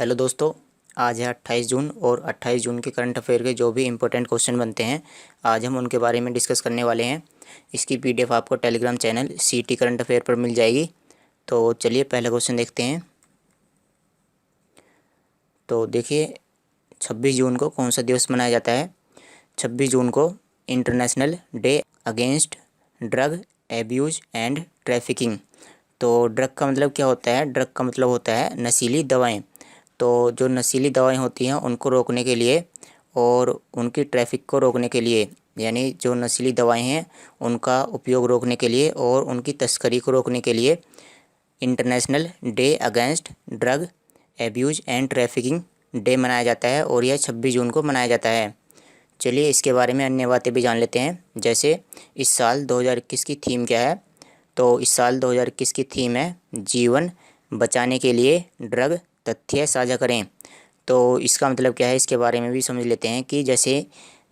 Hello दोस्तों। आज है 28 जून और 28 जून के करंट अफेयर के जो भी इम्पोर्टेंट क्वेश्चन बनते हैं आज हम उनके बारे में डिस्कस करने वाले हैं। इसकी पीडीएफ आपको टेलीग्राम चैनल सीटी करंट अफेयर पर मिल जाएगी। तो चलिए पहला क्वेश्चन देखते हैं। तो देखिए 26 जून को कौन सा दिवस मनाया जाता है। 26 जून को international day against drug abuse and trafficking. तो ड्रग का मतलब क्या होता है? ड्रग का मतलब होता है नशीली दवाएं। तो जो नशीली दवाएं होती हैं उनको रोकने के लिए और उनकी ट्रैफिक को रोकने के लिए, यानी जो नशीली दवाएं हैं उनका उपयोग रोकने के लिए और उनकी तस्करी को रोकने के लिए international day against drug abuse and trafficking day मनाया जाता है और यह 26 जून को मनाया जाता है। चलिए इसके बारे में अन्य बातें भी जान लेते हैं। जैसे इस साल 2021 की थीम क्या है? तो इस साल 2021 की थीम है जीवन बचाने के लिए ड्रग तथ्य साझा करें। तो इसका मतलब क्या है, इसके बारे में भी समझ लेते हैं कि जैसे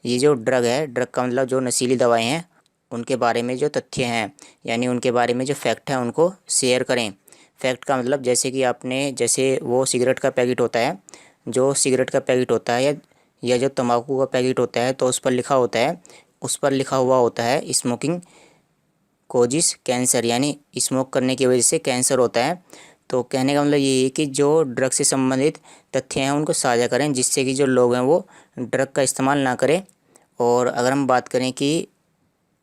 ये जो ड्रग है, ड्रग का मतलब जो नशीली दवाएं हैं उनके बारे में जो तथ्य हैं, यानी उनके बारे में जो फैक्ट है उनको शेयर करें। फैक्ट का मतलब जैसे कि आपने, जैसे वो सिगरेट का पैकेट होता है, जो सिगरेट का पैकेट होता है या जो तंबाकू का पैकेट होता है, तो उस पर लिखा होता है, उस पर लिखा हुआ होता है स्मोकिंग कोजिस कैंसर, यानी स्मोक करने की वजह से कैंसर होता है। तो कहने का मतलब ये है कि जो ड्रग से संबंधित तथ्य हैं उनको साझा करें, जिससे कि जो लोग हैं वो ड्रग का इस्तेमाल ना करें। और अगर हम बात करें कि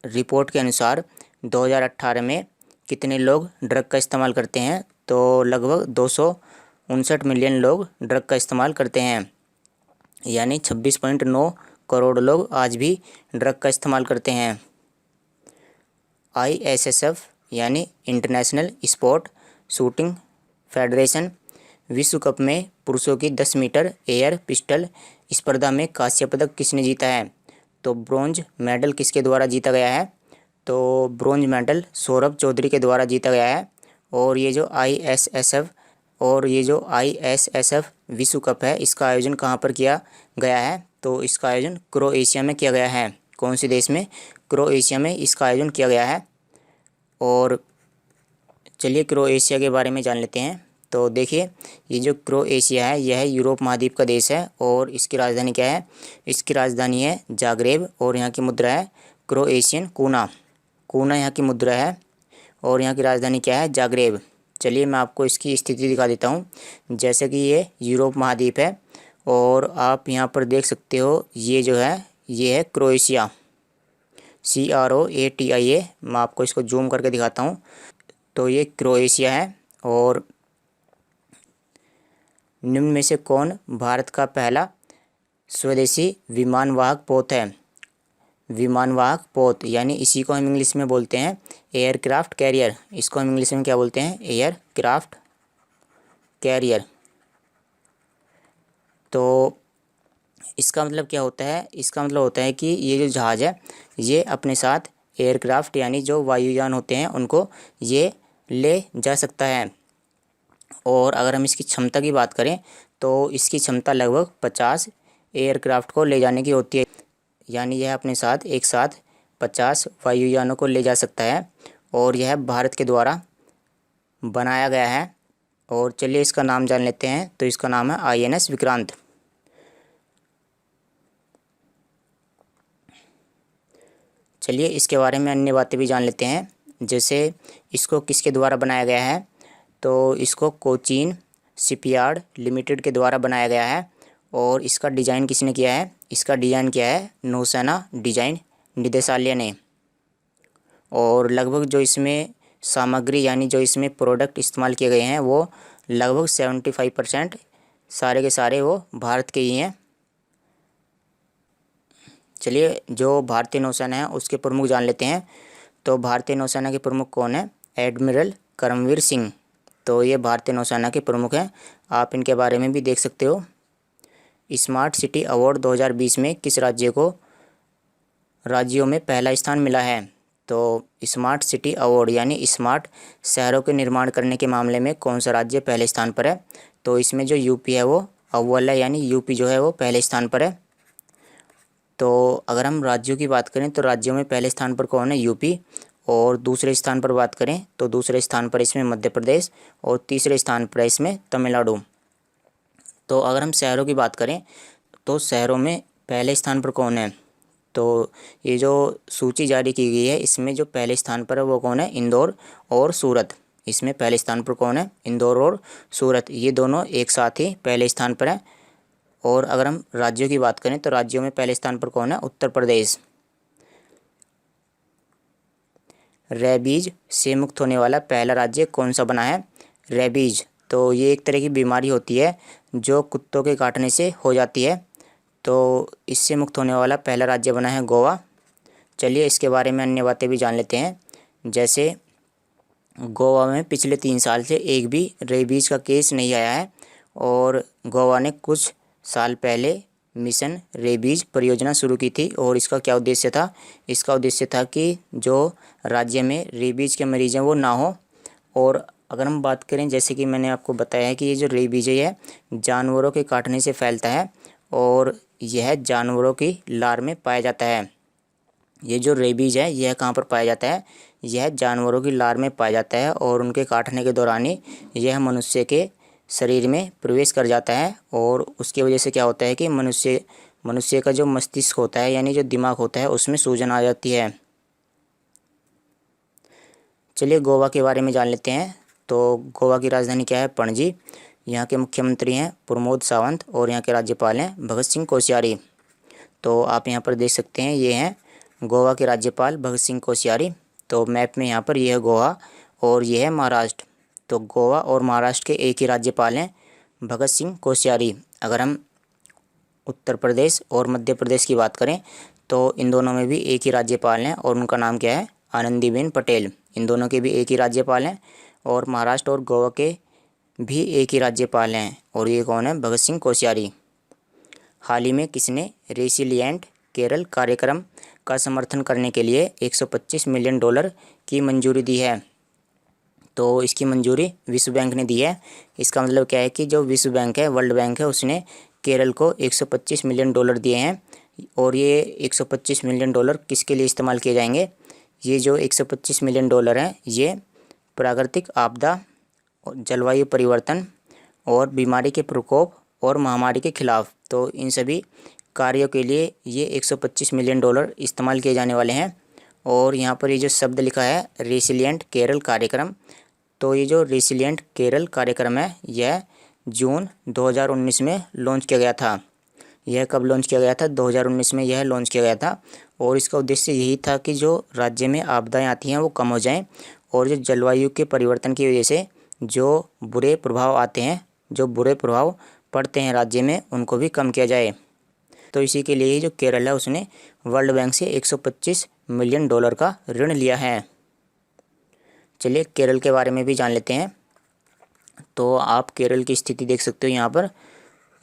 रिपोर्ट के अनुसार 2018 में कितने लोग ड्रग का इस्तेमाल करते हैं, तो लगभग 259 मिलियन लोग ड्रग का इस्तेमाल करते हैं, यानी 26.9 करोड़ लोग आज भी ड्रग का इस्तेमाल करते हैं। ISSF यानी इंटरनेशनल स्पोर्ट शूटिंग फेडरेशन विश्व कप में पुरुषों की 10 मीटर एयर पिस्टल स्पर्धा में कांस्य पदक किसने जीता है? तो ब्रोंज मेडल किसके द्वारा जीता गया है? तो ब्रोंज मेडल सौरभ चौधरी के द्वारा जीता गया है। और ये जो ISSF विश्व कप है, इसका आयोजन कहाँ पर किया गया है? तो इसका आयोजन क्रोएशिया में किया गया है। कौन से देश में? क्रोएशिया में इसका आयोजन किया गया है। और चलिए क्रोएशिया के बारे में जान लेते हैं। तो देखिए ये जो क्रोएशिया है यह यूरोप महाद्वीप का देश है और इसकी राजधानी क्या है? इसकी राजधानी है जाग्रेब और यहाँ की मुद्रा है क्रोएशियन कूना। कूना यहाँ की मुद्रा है और यहाँ की राजधानी क्या है? जाग्रेब। चलिए मैं आपको इसकी स्थिति दिखा देता हूँ। जैसे कि ये यूरोप महाद्वीप है और आप यहाँ पर देख सकते हो, ये जो है ये है क्रोएशिया, CROATIA। मैं आपको इसको जूम करके दिखाता हूँ। तो ये क्रोएशिया है। और निम्न में से कौन भारत का पहला स्वदेशी विमानवाहक पोत है? विमानवाहक पोत, यानी इसी को हम इंग्लिश में बोलते हैं एयरक्राफ्ट कैरियर। इसको हम इंग्लिश में क्या बोलते हैं? Aircraft carrier. तो इसका मतलब क्या होता है? इसका मतलब होता है कि ये जो जहाज़ है ये अपने साथ एयरक्राफ्ट यानी जो वायुयान होते हैं उनको ये ले जा सकता है। और अगर हम इसकी क्षमता की बात करें तो इसकी क्षमता लगभग 50 एयरक्राफ्ट को ले जाने की होती है, यानी यह अपने साथ एक साथ 50 वायुयानों को ले जा सकता है और यह भारत के द्वारा बनाया गया है। और चलिए इसका नाम जान लेते हैं। तो इसका नाम है INS विक्रांत। चलिए इसके बारे में अन्य बातें भी जान लेते हैं। जैसे इसको किसके द्वारा बनाया गया है? तो इसको कोचीन शिपयार्ड लिमिटेड के द्वारा बनाया गया है। और इसका डिज़ाइन किसने किया है? इसका डिज़ाइन किया है नौसेना डिज़ाइन निदेशालय ने। और लगभग जो इसमें सामग्री यानी जो इसमें प्रोडक्ट इस्तेमाल किए गए हैं वो लगभग 75% सारे के सारे वो भारत के ही हैं। चलिए जो भारतीय नौसेना है उसके प्रमुख जान लेते हैं। तो भारतीय नौसेना के प्रमुख कौन है? एडमिरल करमवीर सिंह। तो ये भारतीय नौसेना के प्रमुख हैं। आप इनके बारे में भी देख सकते हो। स्मार्ट सिटी अवार्ड 2020 में किस राज्य को राज्यों में पहला स्थान मिला है? तो स्मार्ट सिटी अवार्ड यानी स्मार्ट शहरों के निर्माण करने के मामले में कौन सा राज्य पहले स्थान पर है? तो इसमें जो यूपी है वो अव्वल है, यानी यूपी जो है वो पहले स्थान पर है। तो अगर हम राज्यों की बात करें तो राज्यों में पहले स्थान पर कौन है? यूपी। और दूसरे स्थान पर बात करें तो दूसरे स्थान पर इसमें मध्य प्रदेश और तीसरे स्थान पर इसमें तमिलनाडु। तो अगर हम शहरों की बात करें तो शहरों में पहले स्थान पर कौन है? तो ये जो सूची जारी की गई है इसमें जो पहले स्थान पर है वो कौन है? इंदौर और सूरत। इसमें पहले स्थान पर कौन है? इंदौर और सूरत, ये दोनों एक साथ ही पहले स्थान पर है। और अगर हम राज्यों की बात करें तो राज्यों में पहले स्थान पर कौन है? उत्तर प्रदेश। रेबीज से मुक्त होने वाला पहला राज्य कौन सा बना है? रेबीज, तो ये एक तरह की बीमारी होती है जो कुत्तों के काटने से हो जाती है। तो इससे मुक्त होने वाला पहला राज्य बना है गोवा। चलिए इसके बारे में अन्य बातें भी जान लेते हैं। जैसे गोवा में पिछले 3 साल से एक भी रेबीज का केस नहीं आया है और गोवा ने कुछ साल पहले मिशन रेबीज परियोजना शुरू की थी। और इसका क्या उद्देश्य था? इसका उद्देश्य था कि जो राज्य में रेबीज के मरीज हैं वो ना हो। और अगर हम बात करें, जैसे कि मैंने आपको बताया है कि ये जो रेबीज है जानवरों के काटने से फैलता है और यह जानवरों की लार में पाया जाता है। ये जो रेबीज है यह कहाँ पर पाया जाता है? यह जानवरों की लार में पाया जाता है और उनके काटने के दौरान ही यह मनुष्य के शरीर में प्रवेश कर जाता है। और उसकी वजह से क्या होता है कि मनुष्य का जो मस्तिष्क होता है यानी जो दिमाग होता है उसमें सूजन आ जाती है। चलिए गोवा के बारे में जान लेते हैं। तो गोवा की राजधानी क्या है? पणजी। यहाँ के मुख्यमंत्री हैं प्रमोद सावंत और यहाँ के राज्यपाल हैं भगत सिंह कोश्यारी। तो आप यहाँ पर देख सकते हैं ये हैं गोवा के राज्यपाल भगत सिंह कोश्यारी। तो मैप में यहाँ पर यह है गोवा और यह है महाराष्ट्र। तो गोवा और महाराष्ट्र के एक ही राज्यपाल हैं भगत सिंह कोश्यारी। अगर हम उत्तर प्रदेश और मध्य प्रदेश की बात करें तो इन दोनों में भी एक ही राज्यपाल हैं और उनका नाम क्या है? आनंदीबेन पटेल। इन दोनों के भी एक ही राज्यपाल हैं और महाराष्ट्र और गोवा के भी एक ही राज्यपाल हैं और ये कौन है? भगत सिंह कोश्यारी। हाल ही में किसने रेसिलिएंट केरल कार्यक्रम का समर्थन करने के लिए $125 मिलियन की मंजूरी दी है? तो इसकी मंजूरी विश्व बैंक ने दी है। इसका मतलब क्या है कि जो विश्व बैंक है, वर्ल्ड बैंक है, उसने केरल को $125 मिलियन दिए हैं। और ये $125 मिलियन किसके लिए इस्तेमाल किए जाएंगे? ये जो $125 मिलियन हैं ये प्राकृतिक आपदा, जलवायु परिवर्तन और बीमारी के प्रकोप और महामारी के खिलाफ, तो इन सभी कार्यों के लिए ये $125 मिलियन इस्तेमाल किए जाने वाले हैं। और यहाँ पर ये जो शब्द लिखा है रेसिलिएंट केरल कार्यक्रम, तो ये जो रेसिलिएंट केरल कार्यक्रम है यह जून 2019 में लॉन्च किया गया था। यह कब लॉन्च किया गया था? 2019 में यह लॉन्च किया गया था। और इसका उद्देश्य यही था कि जो राज्य में आपदाएं आती हैं वो कम हो जाएं और जो जलवायु के परिवर्तन की वजह से जो बुरे प्रभाव आते हैं, जो बुरे प्रभाव पड़ते हैं राज्य में, उनको भी कम किया जाए। तो इसी के लिए जो केरल है उसने वर्ल्ड बैंक से $125 मिलियन का ऋण लिया है। चलिए केरल के बारे में भी जान लेते हैं। तो आप केरल की स्थिति देख सकते हो यहाँ पर,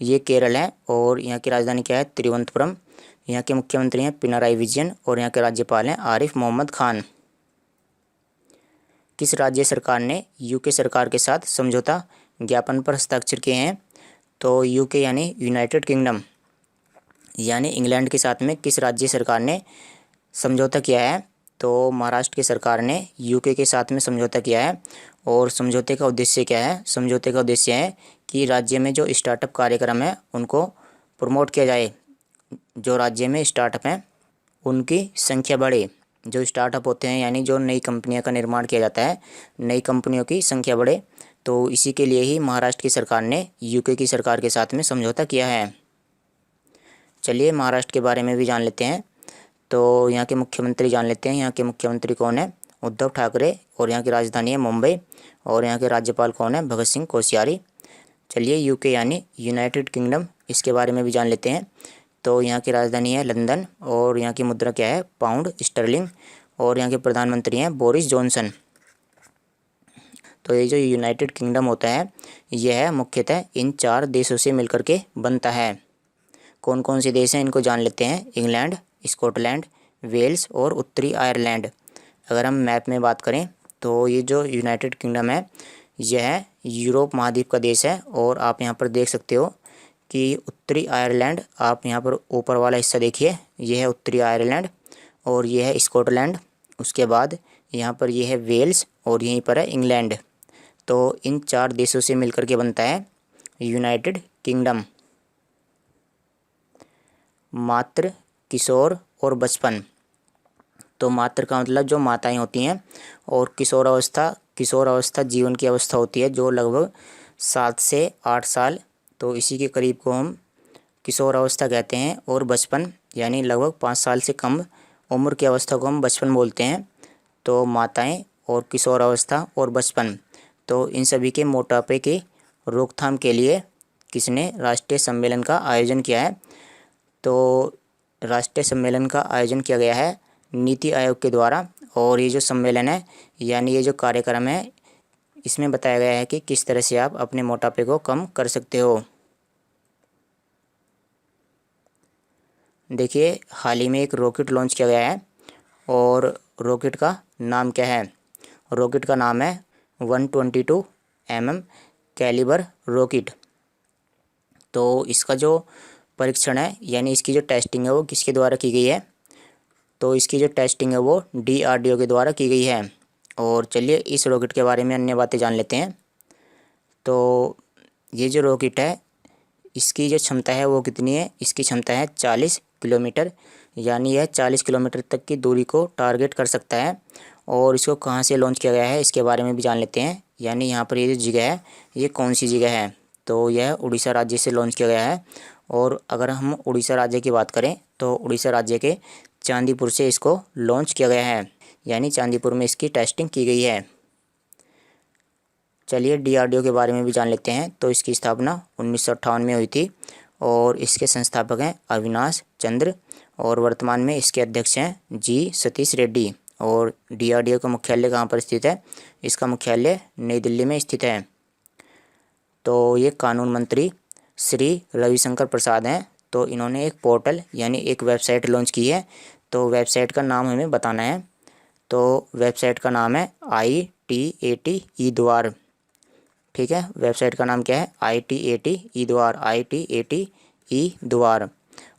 ये केरल है और यहाँ की राजधानी क्या है? तिरुवनंतपुरम। यहाँ के मुख्यमंत्री हैं पिनाराई विजयन और यहाँ के राज्यपाल हैं आरिफ मोहम्मद खान। किस राज्य सरकार ने यूके सरकार के साथ समझौता ज्ञापन पर हस्ताक्षर किए हैं? तो यूके यानी यूनाइटेड किंगडम यानी इंग्लैंड के साथ में किस राज्य सरकार ने समझौता किया है? तो महाराष्ट्र की सरकार ने यूके के साथ में समझौता किया है। और समझौते का उद्देश्य क्या है? समझौते का उद्देश्य है कि राज्य में जो स्टार्टअप कार्यक्रम है उनको प्रमोट किया जाए। जो राज्य में स्टार्टअप हैं उनकी संख्या बढ़े। जो स्टार्टअप होते हैं यानी जो नई कंपनियों का निर्माण किया जाता है, नई कंपनियों की संख्या बढ़े। तो इसी के लिए ही महाराष्ट्र की सरकार ने यूके की सरकार के साथ में समझौता किया है। चलिए महाराष्ट्र के बारे में भी जान लेते हैं। तो यहाँ के मुख्यमंत्री जान लेते हैं। यहाँ के मुख्यमंत्री कौन है? उद्धव ठाकरे और यहाँ की राजधानी है मुंबई। और यहाँ के राज्यपाल कौन है? भगत सिंह कोश्यारी। चलिए यूके यानी यूनाइटेड किंगडम, इसके बारे में भी जान लेते हैं। तो यहाँ की राजधानी है लंदन और यहाँ की मुद्रा क्या है? Pound sterling. और यहाँ के प्रधानमंत्री हैं बोरिस जॉनसन। तो ये जो यूनाइटेड किंगडम होता है यह मुख्यतः इन 4 देशों से मिलकर के बनता है। कौन कौन से देश हैं इनको जान लेते हैं। इंग्लैंड, स्कॉटलैंड, वेल्स और उत्तरी आयरलैंड। अगर हम मैप में बात करें तो ये जो यूनाइटेड किंगडम है यह यूरोप महाद्वीप का देश है। और आप यहाँ पर देख सकते हो कि उत्तरी आयरलैंड, आप यहाँ पर ऊपर वाला हिस्सा देखिए, यह है उत्तरी आयरलैंड और यह है स्कॉटलैंड। उसके बाद यहाँ पर यह है वेल्स और यहीं पर है इंग्लैंड। तो इन 4 देशों से मिलकर के बनता है यूनाइटेड किंगडम। मातृ, किशोर और बचपन। तो मातृ का मतलब जो माताएं होती हैं, और किशोर अवस्था जीवन की अवस्था होती है जो लगभग 7 से 8 साल, तो इसी के करीब को हम किशोर अवस्था कहते हैं। और बचपन यानी लगभग 5 साल से कम उम्र की अवस्था को हम बचपन बोलते हैं। तो माताएं और किशोर अवस्था और बचपन, तो इन सभी के मोटापे की रोकथाम के लिए किसने राष्ट्रीय सम्मेलन का आयोजन किया है? तो राष्ट्रीय सम्मेलन का आयोजन किया गया है नीति आयोग के द्वारा। और ये जो सम्मेलन है यानी ये जो कार्यक्रम है, इसमें बताया गया है कि किस तरह से आप अपने मोटापे को कम कर सकते हो। देखिए, हाल ही में एक रॉकेट लॉन्च किया गया है, और रॉकेट का नाम क्या है? रॉकेट का नाम है 122 mm कैलिबर रॉकेट। तो इसका जो परीक्षण है यानी इसकी जो टेस्टिंग है वो किसके द्वारा की गई है? तो इसकी जो टेस्टिंग है वो DRDO के द्वारा की गई है। और चलिए इस रॉकेट के बारे में अन्य बातें जान लेते हैं। तो ये जो रॉकेट है इसकी जो क्षमता है वो कितनी है? इसकी क्षमता है 40 किलोमीटर, यानी यह 40 किलोमीटर तक की दूरी को टारगेट कर सकता है। और इसको कहाँ से लॉन्च किया गया है इसके बारे में भी जान लेते हैं। यानी यहाँ पर ये जो जगह है ये कौन सी जगह है? तो यह उड़ीसा राज्य से लॉन्च किया गया है। और अगर हम उड़ीसा राज्य की बात करें तो उड़ीसा राज्य के चांदीपुर से इसको लॉन्च किया गया है, यानी चांदीपुर में इसकी टेस्टिंग की गई है। चलिए DRDO के बारे में भी जान लेते हैं। तो इसकी स्थापना 1958 में हुई थी, और इसके संस्थापक हैं अविनाश चंद्र, और वर्तमान में इसके अध्यक्ष हैं G सतीश रेड्डी। और DRDO का मुख्यालय कहाँ पर स्थित है? इसका मुख्यालय नई दिल्ली में स्थित है। तो ये कानून मंत्री श्री रविशंकर प्रसाद हैं। तो इन्होंने एक पोर्टल यानी एक वेबसाइट लॉन्च की है। तो वेबसाइट का नाम हमें बताना है। तो वेबसाइट का नाम है ITAT ई-द्वार। ठीक है, वेबसाइट का नाम क्या है? ITAT ई-द्वार, ITAT ई-द्वार।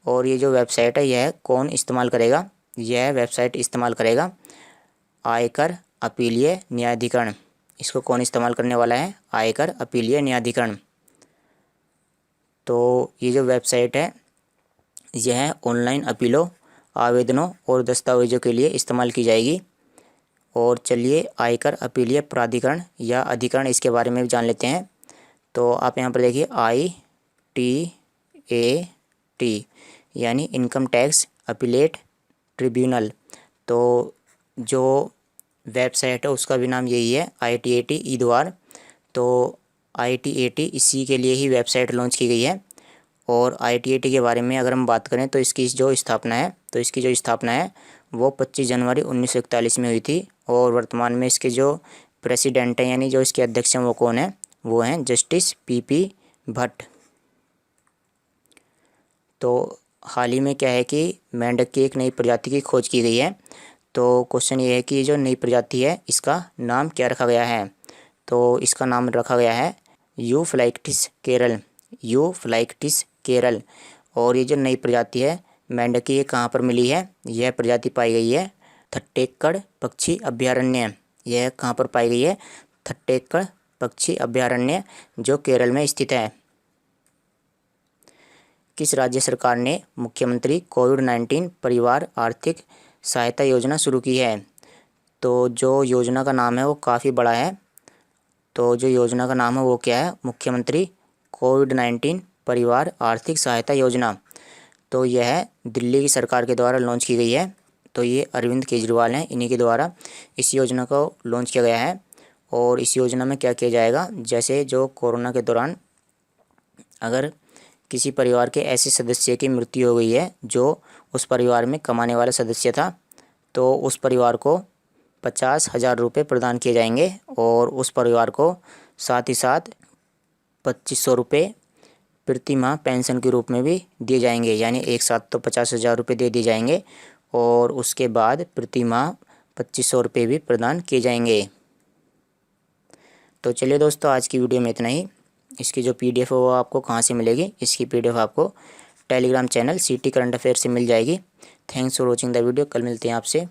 और ये जो वेबसाइट है यह कौन इस्तेमाल करेगा? यह वेबसाइट इस्तेमाल करेगा आयकर अपीलीय न्यायाधिकरण। इसको कौन इस्तेमाल करने वाला है? आयकर अपीलीय न्यायाधिकरण। तो ये जो वेबसाइट है यह ऑनलाइन अपीलों, आवेदनों और दस्तावेजों के लिए इस्तेमाल की जाएगी। और चलिए आयकर अपीलीय प्राधिकरण या अधिकरण इसके बारे में भी जान लेते हैं। तो आप यहाँ पर देखिए ITAT यानी इनकम टैक्स अपीलेट ट्रिब्यूनल। तो जो वेबसाइट है उसका भी नाम यही है, ITAT ई-द्वार। तो ITAT इसी के लिए ही वेबसाइट लॉन्च की गई है। और ITAT के बारे में अगर हम बात करें तो इसकी जो स्थापना है वो 25 जनवरी 1941 में हुई थी। और वर्तमान में इसके जो प्रेसिडेंट हैं यानी जो इसके अध्यक्ष हैं वो कौन है? वो हैं जस्टिस PP भट्ट। तो हाल ही में क्या है कि मेंढक की एक नई प्रजाति की खोज की गई है। तो क्वेश्चन ये है कि जो नई प्रजाति है इसका नाम क्या रखा गया है? तो इसका नाम रखा गया है यूफ्लाइक्टिस केरल। और ये जो नई प्रजाति है मेंढक की, ये कहाँ पर मिली है? यह प्रजाति पाई गई है थट्टेक्कड़ पक्षी अभयारण्य। यह कहाँ पर पाई गई है? थट्टेक्कड़ पक्षी अभयारण्य जो केरल में स्थित है। किस राज्य सरकार ने मुख्यमंत्री कोविड-19 परिवार आर्थिक सहायता योजना शुरू की है? तो जो योजना का नाम है वो काफ़ी बड़ा है। तो जो योजना का नाम है वो क्या है? मुख्यमंत्री कोविड-19 परिवार आर्थिक सहायता योजना। तो यह दिल्ली की सरकार के द्वारा लॉन्च की गई है। तो ये अरविंद केजरीवाल हैं, इन्हीं के द्वारा इस योजना को लॉन्च किया गया है। और इस योजना में क्या किया जाएगा? जैसे जो कोरोना के दौरान अगर किसी परिवार के ऐसे सदस्य की मृत्यु हो गई है जो उस परिवार में कमाने वाला सदस्य था, तो उस परिवार को 50,000 रुपये प्रदान किए जाएंगे। और उस परिवार को साथ ही साथ 2500 रुपये प्रति माह पेंशन के रूप में भी दिए जाएंगे। यानी एक साथ तो 50,000 रुपये दे दिए जाएंगे, और उसके बाद प्रति माह 2500 रुपये भी प्रदान किए जाएंगे। तो चलिए दोस्तों, आज की वीडियो में इतना ही। इसकी जो PDF है वो आपको कहाँ से मिलेगी? इसकी PDF आपको Telegram channel CT current affair से मिल जाएगी। Thanks for watching the video. कल मिलते हैं आपसे।